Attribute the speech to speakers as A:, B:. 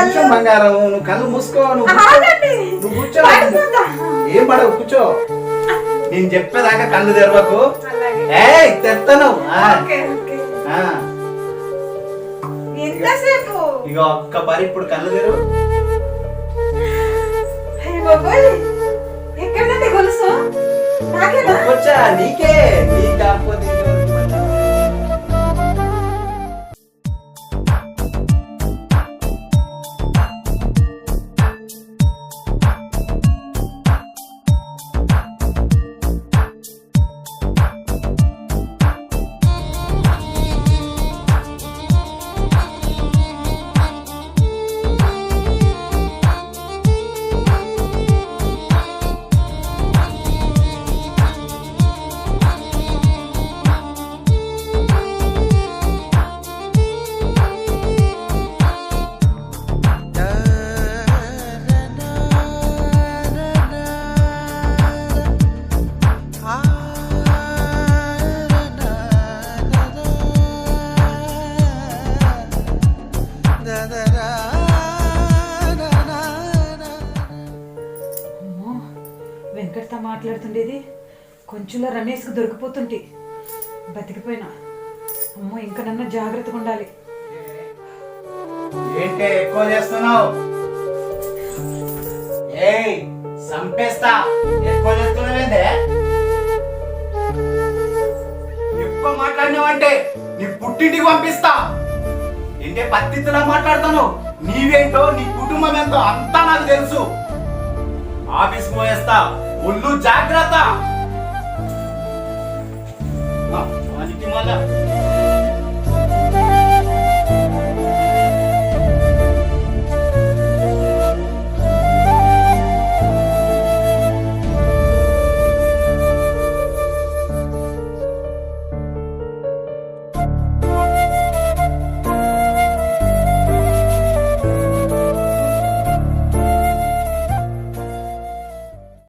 A: నిమిషం బంగారం, నువ్వు కళ్ళు మూసుకో, నువ్వు కూర్చో. ఏం పడవు, కూర్చో. నేను చెప్పేదాకా కళ్ళు తెరవకు. తెస్తాను. ఇక ఒక్క పరి ఇప్పుడు కళ్ళు తెరు. వచ్చా నీకే, నీ కాకపోతే
B: వెంకటతో మాట్లాడుతుండేది కొంచెంలో రమేష్కి దొరికిపోతుంటే బతికిపోయినా. అమ్మో ఇంకా నన్ను జాగ్రత్తగా ఉండాలి.
A: ఏంటే ఎక్కువ చేస్తున్నావు? ఏయ్ సంపేస్తా. ఎక్కువ చేస్తున్నావేంటే? ఎక్కువ మాట్లాడినావంటే నీ పుట్టింటికి పంపిస్తా. ఏంటే పత్తిలా మాట్లాడుతాను? నీవేంటో నీ కుటుంబం ఎంతో అంతా నాకు తెలుసు. ఆఫీస్ పోయేస్తా, ఒళ్ళు జాగ్రత్త. మళ్ళా